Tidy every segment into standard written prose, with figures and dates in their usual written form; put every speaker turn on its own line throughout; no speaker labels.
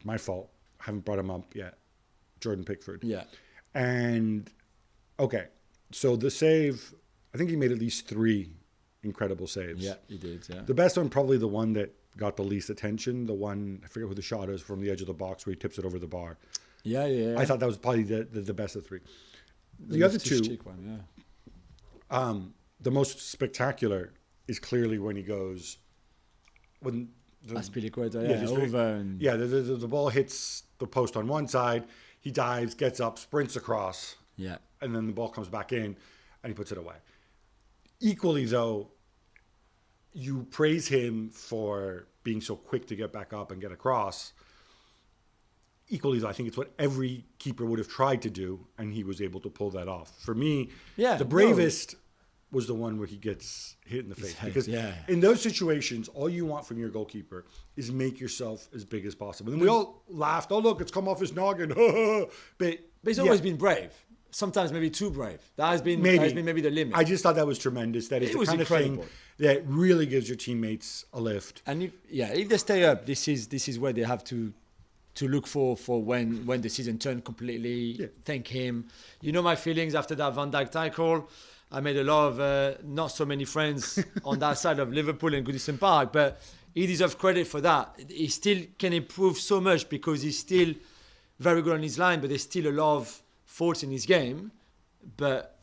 my fault. I haven't brought him up yet. Jordan Pickford.
Yeah.
And, okay, so the save, I think he made at least 3 incredible saves.
Yeah, he did, yeah.
The best one, probably the one that got the least attention, the one, I forget who the shot is, from the edge of the box where he tips it over the bar.
Yeah.
I thought that was probably the best of 3. The other 2,
one, yeah.
the most spectacular is clearly when he goes, when
Aspilicueta, over and...
Yeah, the ball hits the post on one side, he dives, gets up, sprints across, and then the ball comes back in, and he puts it away. Equally, though, you praise him for being so quick to get back up and get across. Equally, though, I think it's what every keeper would have tried to do, and he was able to pull that off. For me, the bravest was the one where he gets hit in the face. Because in those situations, all you want from your goalkeeper is make yourself as big as possible. And we all laughed, oh, look, it's come off his noggin. But
he's always been brave. Sometimes maybe too brave. That has been maybe the limit.
I just thought that was tremendous. That is the kind of thing that really gives your teammates a lift.
And if they stay up, this is where they have to look for when the season turned completely.
Yeah.
Thank him. You know my feelings after that Van Dijk tackle. I made a lot of not so many friends on that side of Liverpool and Goodison Park, but he deserves credit for that. He still can improve so much because he's still very good on his line, but there's still a lot of faults in his game. But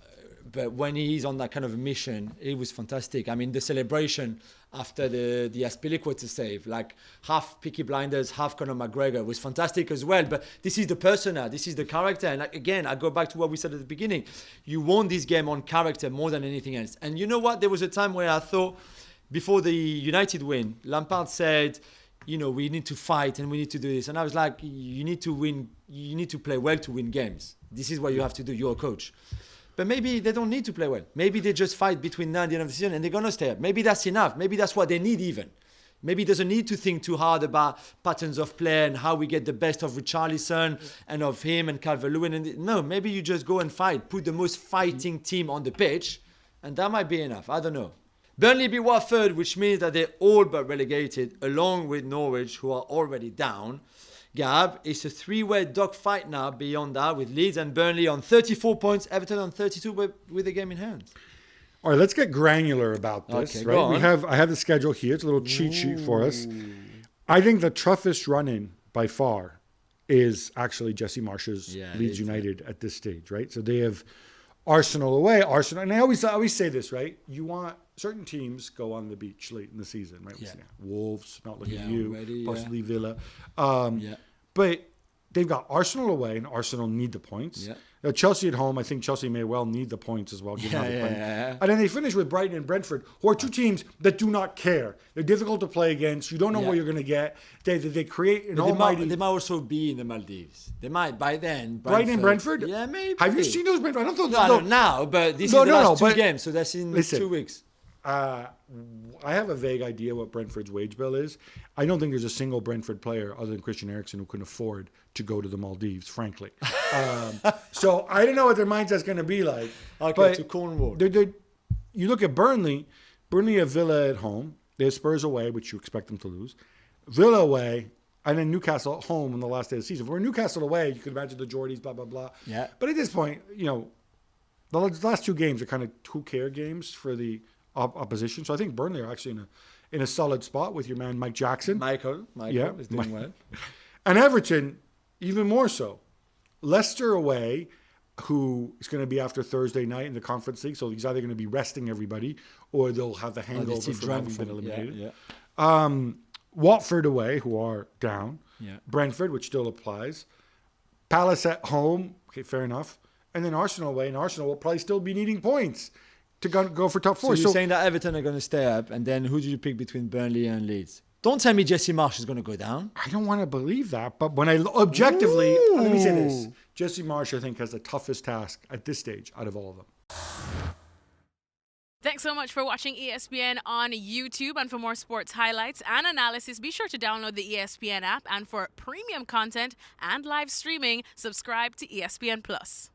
when he's on that kind of a mission, it was fantastic. I mean, the celebration after the Aspilicueta save, like half Peaky Blinders, half Conor McGregor, was fantastic as well. But this is the persona, this is the character. And again, I go back to what we said at the beginning. You won this game on character more than anything else. And you know what? There was a time where I thought, before the United win, Lampard said, we need to fight and we need to do this. And I was like, you need to win. You need to play well to win games. This is what you have to do. You're a coach. But maybe they don't need to play well. Maybe they just fight between now and the end of the season and they're going to stay up. Maybe that's enough. Maybe that's what they need even. Maybe he doesn't need to think too hard about patterns of play and how we get the best of Richarlison and of him and Calvert-Lewin. No, maybe you just go and fight. Put the most fighting team on the pitch and that might be enough. I don't know. Burnley beat Watford, which means that they're all but relegated, along with Norwich, who are already down. Gab, it's a 3-way dogfight now beyond that, with Leeds and Burnley on 34 points, Everton on 32, but with the game in hand.
All right, let's get granular about this.
Okay,
right? I have the schedule here. It's a little cheat sheet for us. I think the toughest run-in by far is actually Jesse Marsh's Leeds United at this stage, right? So they have Arsenal away, and I always say this, right? You want certain teams go on the beach late in the season, right?
Yeah.
Wolves, not looking at you,
already,
possibly Villa. But they've got Arsenal away, and Arsenal need the points.
Yeah.
Chelsea at home, I think Chelsea may well need the points as well. And then they finish with Brighton and Brentford, who are two teams that do not care. They're difficult to play against. You don't know what you're going to get. They create an almighty...
They might also be in the Maldives. They might, by then...
Brighton and Brentford?
Yeah, maybe.
Have you seen those Brentford? I don't know.
Not now, but this is the last two games, so that's in 2 weeks.
I have a vague idea what Brentford's wage bill is. I don't think there's a single Brentford player other than Christian Eriksen who can afford to go to the Maldives, frankly. So I don't know what their mindset's going to be like.
Okay, to Cornwall.
You look at Burnley. Burnley have Villa at home. They have Spurs away, which you expect them to lose. Villa away, and then Newcastle at home on the last day of the season. If we're Newcastle away, you could imagine the Geordies, blah, blah, blah.
Yeah.
But at this point, the last 2 games are kind of who-care games for the opposition. So I think Burnley are actually in a solid spot with your man Mike Jackson.
Michael is doing well.
And Everton, even more so. Leicester away, who is going to be after Thursday night in the Conference League. So he's either going to be resting everybody or they'll have the hangover from having been eliminated. Watford away, who are down.
Yeah.
Brentford, which still applies. Palace at home. Okay, fair enough. And then Arsenal away, and Arsenal will probably still be needing points to go for top 4.
So you're saying that Everton are going to stay up, and then who do you pick between Burnley and Leeds? Don't tell me Jesse Marsh is going to go down.
I don't want to believe that, but when I objectively, let me say this. Jesse Marsh, I think, has the toughest task at this stage out of all of them.
Thanks so much for watching ESPN on YouTube. And for more sports highlights and analysis, be sure to download the ESPN app. And for premium content and live streaming, subscribe to ESPN Plus.